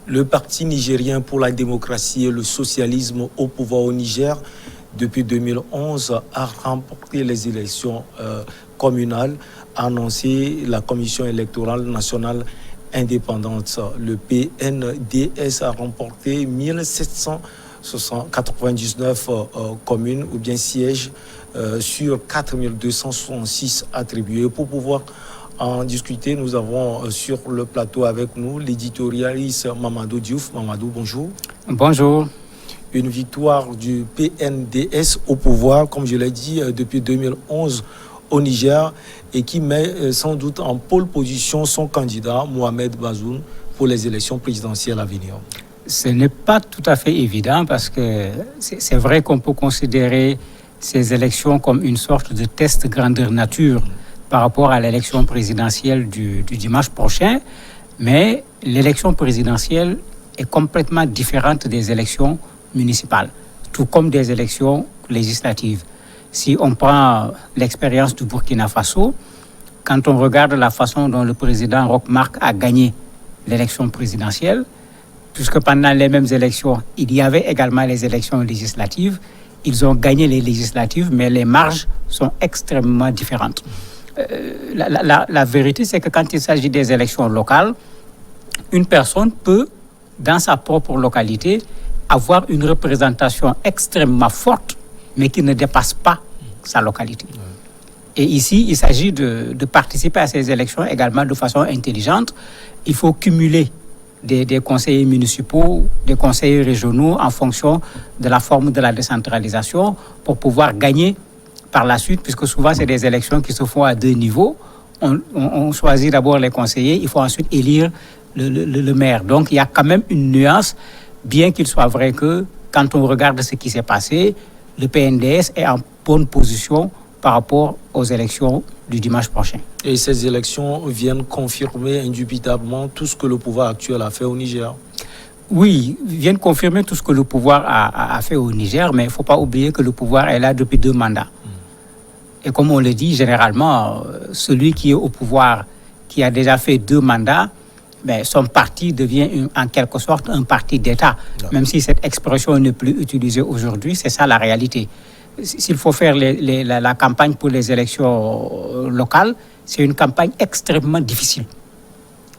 Le Parti nigérien pour la démocratie et le socialisme au pouvoir au Niger, depuis 2011, a remporté les élections communales, a annoncé la Commission électorale nationale indépendante. Le PNDS a remporté 1799 communes ou bien sièges sur 4266 attribués. Pour pouvoir en discuter, nous avons sur le plateau avec nous l'éditorialiste Mamadou Diouf. Mamadou, bonjour. Bonjour. Une victoire du PNDS au pouvoir, comme je l'ai dit, depuis 2011 au Niger, et qui met sans doute en pole position son candidat, Mohamed Bazoum, pour les élections présidentielles à venir. Ce n'est pas tout à fait évident parce que c'est vrai qu'on peut considérer ces élections comme une sorte de test grandeur nature par rapport à l'élection présidentielle du dimanche prochain, mais l'élection présidentielle est complètement différente des élections municipales, tout comme des élections législatives. Si on prend l'expérience du Burkina Faso, quand on regarde la façon dont le président Roch Marc a gagné l'élection présidentielle, puisque pendant les mêmes élections, il y avait également les élections législatives, ils ont gagné les législatives, mais les marges sont extrêmement différentes. La vérité, c'est que quand il s'agit des élections locales, une personne peut, dans sa propre localité, avoir une représentation extrêmement forte, mais qui ne dépasse pas sa localité. Et ici, il s'agit de participer à ces élections également de façon intelligente. Il faut cumuler des conseillers municipaux, des conseillers régionaux en fonction de la forme de la décentralisation pour pouvoir gagner par la suite, puisque souvent c'est des élections qui se font à deux niveaux. On choisit d'abord les conseillers, il faut ensuite élire le maire. Donc il y a quand même une nuance, bien qu'il soit vrai que quand on regarde ce qui s'est passé, le PNDS est en bonne position par rapport aux élections du dimanche prochain. Et ces élections viennent confirmer indubitablement tout ce que le pouvoir actuel a fait au Niger. Oui, viennent confirmer tout ce que le pouvoir a fait au Niger, mais il ne faut pas oublier que le pouvoir est là depuis 2 mandats. Et comme on le dit, généralement, celui qui est au pouvoir, qui a déjà fait 2 mandats, ben, son parti devient en quelque sorte un parti d'État. Même si cette expression n'est plus utilisée aujourd'hui, c'est ça la réalité. S'il faut faire la campagne pour les élections locales, c'est une campagne extrêmement difficile.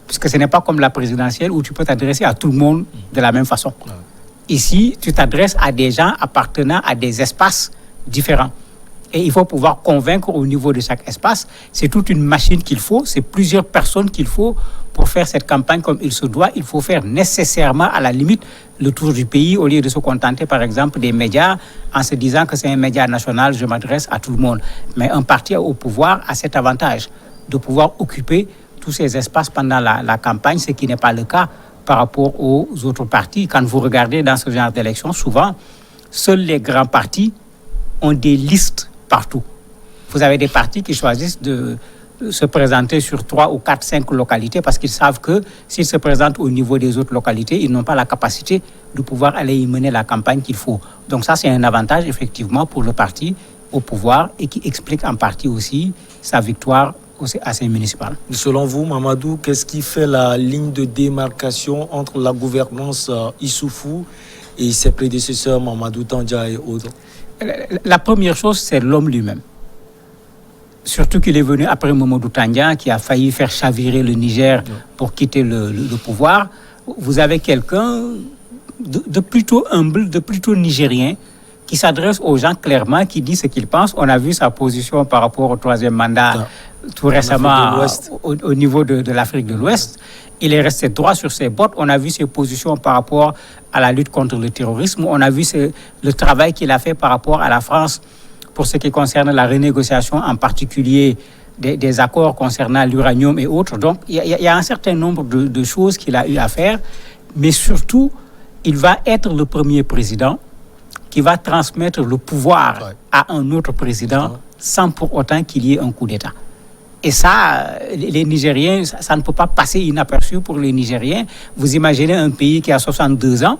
Puisque ce n'est pas comme la présidentielle où tu peux t'adresser à tout le monde de la même façon. Ici, tu t'adresses à des gens appartenant à des espaces différents. Et il faut pouvoir convaincre au niveau de chaque espace. C'est toute une machine qu'il faut, c'est plusieurs personnes qu'il faut pour faire cette campagne comme il se doit. Il faut faire nécessairement, à la limite, le tour du pays au lieu de se contenter, par exemple, des médias en se disant que c'est un média national, je m'adresse à tout le monde. Mais un parti au pouvoir a cet avantage de pouvoir occuper tous ces espaces pendant la campagne, ce qui n'est pas le cas par rapport aux autres partis. Quand vous regardez dans ce genre d'élection, souvent, seuls les grands partis ont des listes partout. Vous avez des partis qui choisissent de se présenter sur 3 ou 4, 5 localités parce qu'ils savent que s'ils se présentent au niveau des autres localités, ils n'ont pas la capacité de pouvoir aller y mener la campagne qu'il faut. Donc ça, c'est un avantage effectivement pour le parti au pouvoir et qui explique en partie aussi sa victoire à ces municipales. Selon vous, Mamadou, qu'est-ce qui fait la ligne de démarcation entre la gouvernance Issoufou et ses prédécesseurs, Mamadou Tandja et autres? La première chose, c'est l'homme lui-même. Surtout qu'il est venu après Mamadou Tandja, qui a failli faire chavirer le Niger pour quitter le pouvoir. Vous avez quelqu'un de plutôt humble, de plutôt nigérien, qui s'adresse aux gens clairement, qui dit ce qu'il pense. On a vu sa position par rapport au 3e mandat tout récemment au niveau de l'Afrique de l'Ouest. Il est resté droit sur ses bottes. On a vu ses positions par rapport à la lutte contre le terrorisme. On a vu le travail qu'il a fait par rapport à la France pour ce qui concerne la renégociation, en particulier des accords concernant l'uranium et autres. Donc, il y a un certain nombre de choses qu'il a eu à faire. Mais surtout, il va être le premier président qui va transmettre le pouvoir à un autre président sans pour autant qu'il y ait un coup d'État. Et ça, les Nigériens, ça ne peut pas passer inaperçu pour les Nigériens. Vous imaginez un pays qui a 62 ans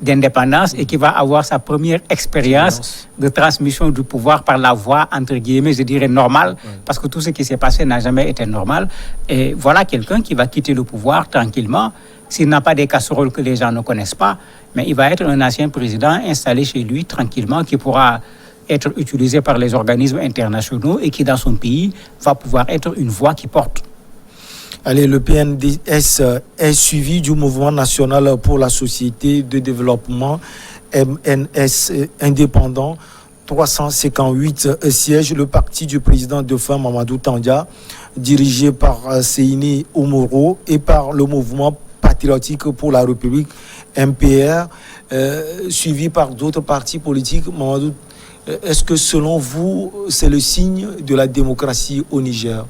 d'indépendance et qui va avoir sa première expérience de transmission du pouvoir par la voie, entre guillemets, je dirais normale, parce que tout ce qui s'est passé n'a jamais été normal. Et voilà quelqu'un qui va quitter le pouvoir tranquillement s'il n'a pas des casseroles que les gens ne connaissent pas, mais il va être un ancien président installé chez lui tranquillement qui pourra être utilisé par les organismes internationaux et qui, dans son pays, va pouvoir être une voix qui porte. Allez, le PNDS est suivi du Mouvement national pour la société de développement, MNS indépendant, 358 sièges. Le parti du président de fin Mamadou Tandia, dirigé par Seyni Omoro et par le Mouvement patriotique pour la République, MPR, suivi par d'autres partis politiques. Mamadou, est-ce que selon vous, c'est le signe de la démocratie au Niger?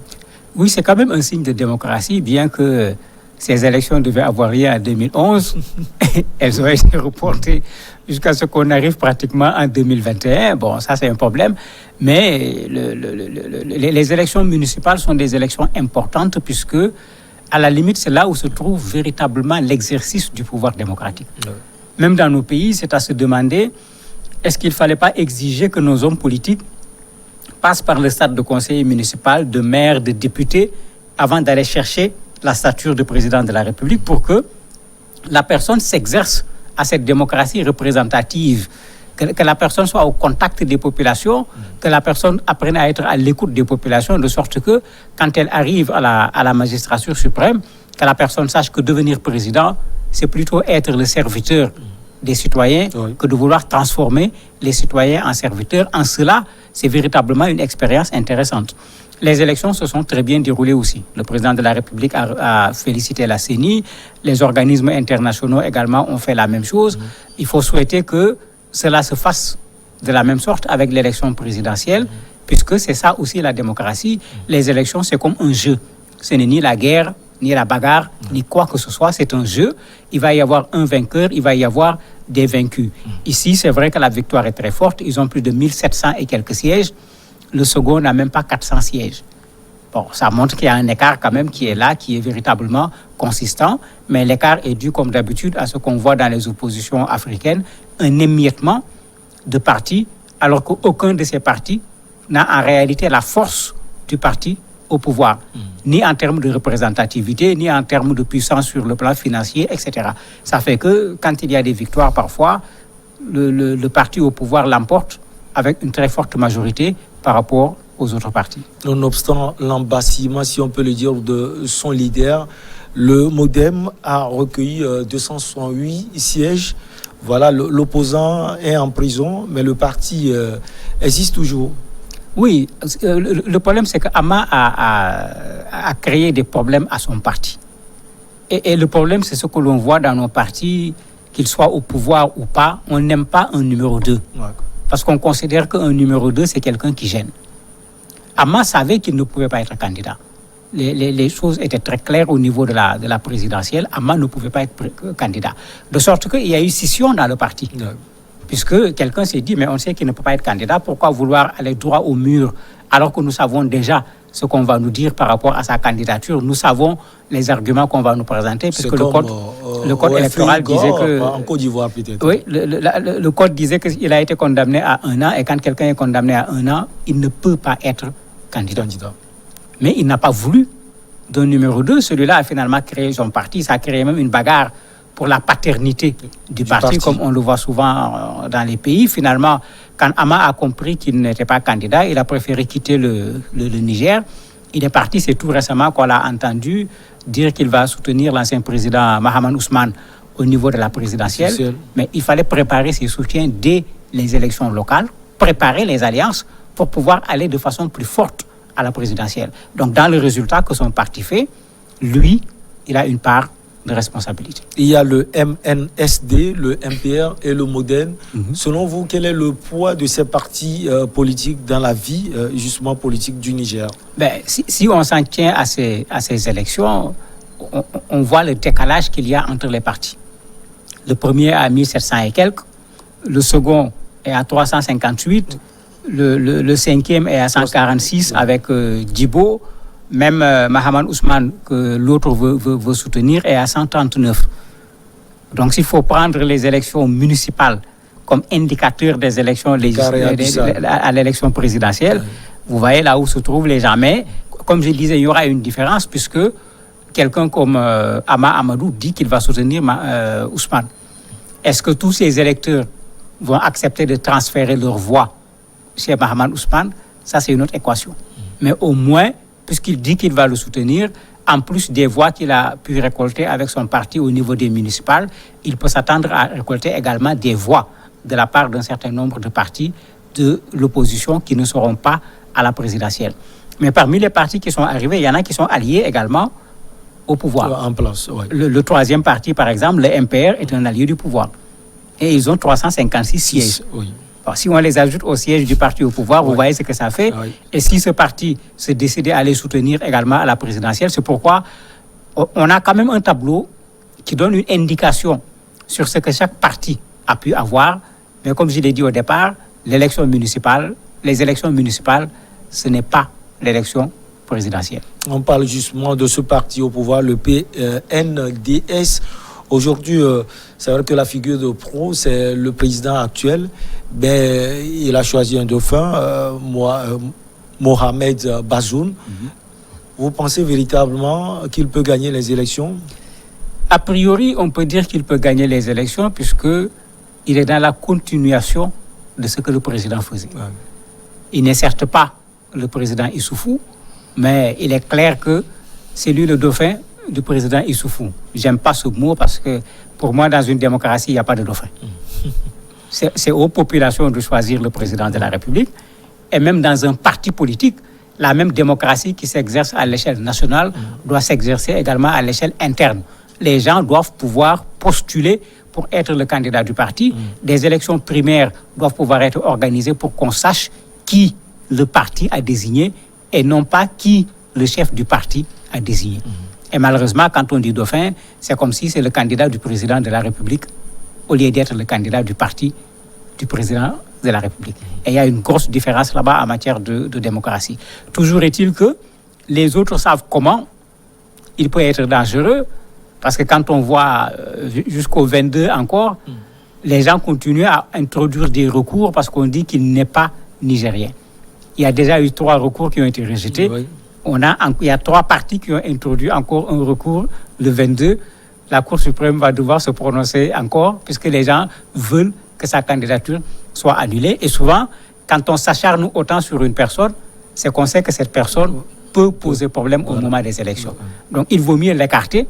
Oui, c'est quand même un signe de démocratie, bien que ces élections devaient avoir lieu en 2011. Elles ont été reportées jusqu'à ce qu'on arrive pratiquement en 2021. Bon, ça c'est un problème. Mais les élections municipales sont des élections importantes puisque, à la limite, c'est là où se trouve véritablement l'exercice du pouvoir démocratique. Oui. Même dans nos pays, c'est à se demander, est-ce qu'il ne fallait pas exiger que nos hommes politiques passent par le stade de conseiller municipal, de maire, de député, avant d'aller chercher la stature de président de la République pour que la personne s'exerce à cette démocratie représentative, que la personne soit au contact des populations, que la personne apprenne à être à l'écoute des populations, de sorte que quand elle arrive à la magistrature suprême, que la personne sache que devenir président, c'est plutôt être le serviteur des citoyens que de vouloir transformer les citoyens en serviteurs. En cela, c'est véritablement une expérience intéressante. Les élections se sont très bien déroulées aussi. Le président de la République a félicité la CENI. Les organismes internationaux également ont fait la même chose. Il faut souhaiter que cela se fasse de la même sorte avec l'élection présidentielle, puisque c'est ça aussi la démocratie. Les élections, c'est comme un jeu. Ce n'est ni la guerre, ni la bagarre, ni quoi que ce soit. C'est un jeu. Il va y avoir un vainqueur, il va y avoir des vaincus. Ici, c'est vrai que la victoire est très forte. Ils ont plus de 1700 et quelques sièges. Le second n'a même pas 400 sièges. Bon, ça montre qu'il y a un écart quand même qui est là, qui est véritablement consistant. Mais l'écart est dû, comme d'habitude, à ce qu'on voit dans les oppositions africaines, un émiettement de partis, alors qu'aucun de ces partis n'a en réalité la force du parti au pouvoir, ni en termes de représentativité, ni en termes de puissance sur le plan financier, etc. Ça fait que quand il y a des victoires, parfois, le parti au pouvoir l'emporte avec une très forte majorité par rapport aux autres partis. Nonobstant l'embassillement, si on peut le dire, de son leader, le MODEM a recueilli 268 sièges. Voilà, l'opposant est en prison, mais le parti existe toujours. Oui, le problème, c'est qu'Ama a créé des problèmes à son parti. Et le problème, c'est ce que l'on voit dans nos partis, qu'ils soient au pouvoir ou pas, on n'aime pas un numéro 2. Ouais. Parce qu'on considère qu'un numéro 2, c'est quelqu'un qui gêne. Ama savait qu'il ne pouvait pas être candidat. Les choses étaient très claires au niveau de la présidentielle. Ama ne pouvait pas être candidat. De sorte qu'il y a eu scission dans le parti. Ouais. Puisque quelqu'un s'est dit, mais on sait qu'il ne peut pas être candidat, pourquoi vouloir aller droit au mur alors que nous savons déjà ce qu'on va nous dire par rapport à sa candidature. Nous savons les arguments qu'on va nous présenter, puisque le code électoral disait que... En Côte d'Ivoire, peut-être. Oui, le code disait qu'il a été condamné à 1 an, et quand quelqu'un est condamné à 1 an, il ne peut pas être candidat. Mais il n'a pas voulu d'un numéro 2. Celui-là a finalement créé son parti. Ça a créé même une bagarre pour la paternité du parti, comme on le voit souvent dans les pays. Finalement, quand Ama a compris qu'il n'était pas candidat, il a préféré quitter le Niger. Il est parti, c'est tout récemment qu'on l'a entendu dire qu'il va soutenir l'ancien président Mahaman Ousmane au niveau de la présidentielle. Mais il fallait préparer ses soutiens dès les élections locales, préparer les alliances pour pouvoir aller de façon plus forte à la présidentielle. Donc, dans le résultat que son parti fait, lui, il a une part de responsabilité. Il y a le MNSD, le MPR et le MODEN. Selon vous, quel est le poids de ces partis politiques dans la vie, justement, politique du Niger? Si on s'en tient à ces élections, on voit le décalage qu'il y a entre les partis. Le premier à 1700 et quelques, le second est à 358, le cinquième est à 146 avec Djibo. Même Mahaman Ousmane, que l'autre veut soutenir, est à 139. Donc, s'il faut prendre les élections municipales comme indicateur des élections à l'élection présidentielle, vous voyez là où se trouvent les gens. Mais, comme je disais, il y aura une différence puisque quelqu'un comme Ama Amadou dit qu'il va soutenir Ousmane. Est-ce que tous ces électeurs vont accepter de transférer leur voix chez Mahaman Ousmane? Ça, c'est une autre équation. Mais au moins, puisqu'il dit qu'il va le soutenir, en plus des voix qu'il a pu récolter avec son parti au niveau des municipales, il peut s'attendre à récolter également des voix de la part d'un certain nombre de partis de l'opposition qui ne seront pas à la présidentielle. Mais parmi les partis qui sont arrivés, il y en a qui sont alliés également au pouvoir. En place, ouais. Le troisième parti, par exemple, le MPR, est un allié du pouvoir. Et ils ont 356 sièges. Oui. Alors, si on les ajoute aux sièges du parti au pouvoir, vous voyez ce que ça fait. Oui. Et si ce parti se décidait à les soutenir également à la présidentielle, c'est pourquoi on a quand même un tableau qui donne une indication sur ce que chaque parti a pu avoir. Mais comme je l'ai dit au départ, les élections municipales, ce n'est pas l'élection présidentielle. On parle justement de ce parti au pouvoir, le PNDS. Aujourd'hui, c'est vrai que la figure de pro, c'est le président actuel. Mais il a choisi un dauphin, Mohamed Bazoum. Vous pensez véritablement qu'il peut gagner les élections? A priori, on peut dire qu'il peut gagner les élections puisqu'il est dans la continuation de ce que le président faisait. Ouais. Il n'est certes pas le président Issoufou, mais il est clair que c'est lui le dauphin du président Issoufou. J'aime pas ce mot parce que pour moi, dans une démocratie, il n'y a pas de dauphin. C'est aux populations de choisir le président de la République. Et même dans un parti politique, la même démocratie qui s'exerce à l'échelle nationale doit s'exercer également à l'échelle interne. Les gens doivent pouvoir postuler pour être le candidat du parti. Des élections primaires doivent pouvoir être organisées pour qu'on sache qui le parti a désigné et non pas qui le chef du parti a désigné. Et malheureusement, quand on dit dauphin, c'est comme si c'est le candidat du président de la République au lieu d'être le candidat du parti du président de la République. Et il y a une grosse différence là-bas en matière de démocratie. Toujours est-il que les autres savent comment il peut être dangereux, parce que quand on voit jusqu'au 22 encore, les gens continuent à introduire des recours parce qu'on dit qu'il n'est pas nigérien. Il y a déjà eu 3 recours qui ont été rejetés. Oui. Il y a 3 partis qui ont introduit encore un recours le 22. La Cour suprême va devoir se prononcer encore puisque les gens veulent que sa candidature soit annulée. Et souvent, quand on s'acharne autant sur une personne, c'est qu'on sait que cette personne peut poser problème au moment des élections. Donc, il vaut mieux l'écarter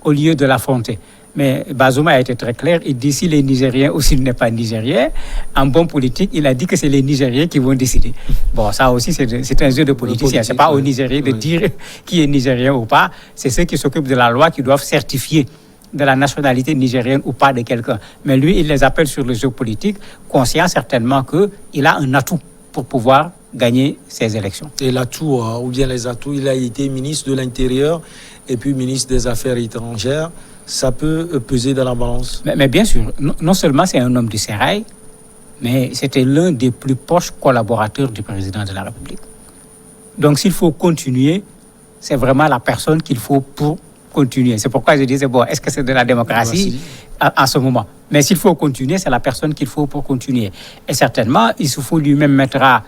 au lieu de l'affronter. Mais Bazoum a été très clair, il dit si les Nigériens ou s'il n'est pas Nigérien, en bon politique, il a dit que c'est les Nigériens qui vont décider. Bon, ça aussi, c'est un jeu de politicien. Ce n'est pas aux Nigériens de dire qui est Nigérien ou pas. C'est ceux qui s'occupent de la loi qui doivent certifier de la nationalité nigérienne ou pas de quelqu'un. Mais lui, il les appelle sur le jeu politique, conscient certainement qu'il a un atout pour pouvoir gagner ces élections. Et l'atout, ou bien les atouts, il a été ministre de l'Intérieur et puis ministre des Affaires étrangères. Ça peut peser dans la balance. Mais bien sûr, non seulement c'est un homme du sérail, mais c'était l'un des plus proches collaborateurs du président de la République. Donc s'il faut continuer, c'est vraiment la personne qu'il faut pour continuer. C'est pourquoi je disais, bon, est-ce que c'est de la démocratie à ce moment? Mais s'il faut continuer, c'est la personne qu'il faut pour continuer. Et certainement, Issoufou lui-même mettra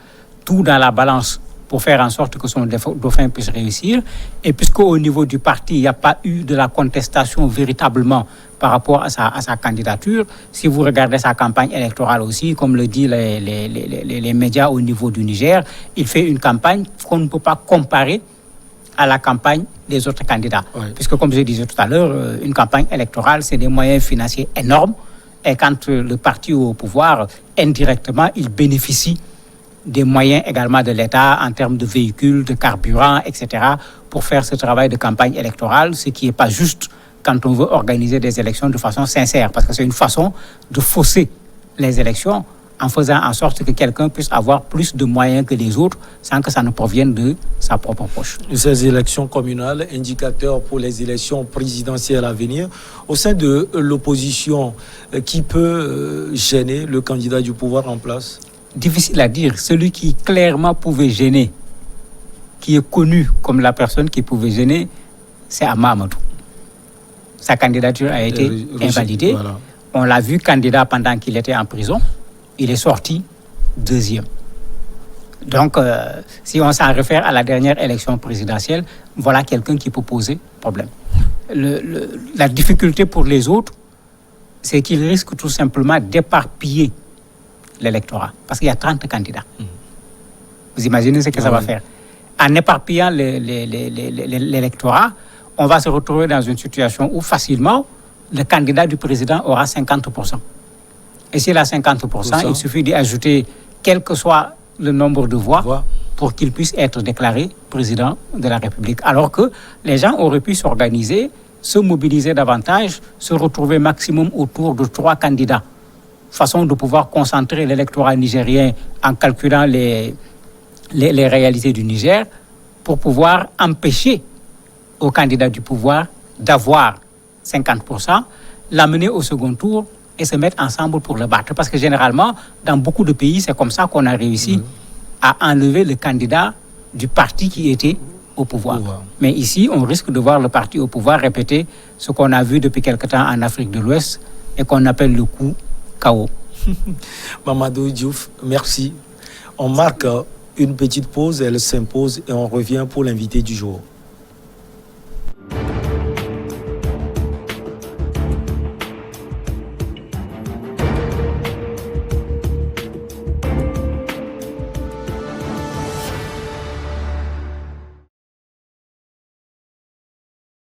tout dans la balance pour faire en sorte que son dauphin puisse réussir. Et puisqu'au niveau du parti, il n'y a pas eu de la contestation véritablement par rapport à sa candidature, si vous regardez sa campagne électorale aussi, comme le disent les médias au niveau du Niger, il fait une campagne qu'on ne peut pas comparer à la campagne des autres candidats. Oui. Puisque, comme je disais tout à l'heure, une campagne électorale, c'est des moyens financiers énormes. Et quand le parti est au pouvoir, indirectement, il bénéficie des moyens également de l'État en termes de véhicules, de carburant, etc., pour faire ce travail de campagne électorale, ce qui n'est pas juste quand on veut organiser des élections de façon sincère, parce que c'est une façon de fausser les élections en faisant en sorte que quelqu'un puisse avoir plus de moyens que les autres sans que ça ne provienne de sa propre poche. Ces élections communales, indicateurs pour les élections présidentielles à venir, au sein de l'opposition, qui peut gêner le candidat du pouvoir en place? Difficile à dire. Celui qui clairement pouvait gêner, qui est connu comme la personne qui pouvait gêner, c'est Ama Amadou. Sa candidature a été invalidée. Voilà. On l'a vu candidat pendant qu'il était en prison. Il est sorti 2e. Donc, si on s'en réfère à la dernière élection présidentielle, voilà quelqu'un qui peut poser problème. La difficulté pour les autres, c'est qu'ils risquent tout simplement d'éparpiller l'électorat. Parce qu'il y a 30 candidats. Vous imaginez ce que ça va faire? En éparpillant l'électorat, on va se retrouver dans une situation où facilement, le candidat du président aura 50%. Et s'il a 50%, il suffit d'y ajouter quel que soit le nombre de voix pour qu'il puisse être déclaré président de la République. Alors que les gens auraient pu s'organiser, se mobiliser davantage, se retrouver maximum autour de 3 candidats. Façon de pouvoir concentrer l'électorat nigérien en calculant les réalités du Niger pour pouvoir empêcher au candidat du pouvoir d'avoir 50%, l'amener au second tour et se mettre ensemble pour le battre. Parce que généralement, dans beaucoup de pays, c'est comme ça qu'on a réussi à enlever le candidat du parti qui était au pouvoir. Mais ici, on risque de voir le parti au pouvoir répéter ce qu'on a vu depuis quelque temps en Afrique de l'Ouest et qu'on appelle le coup KO. Mamadou Diouf, merci. On marque une petite pause, elle s'impose et on revient pour l'invité du jour.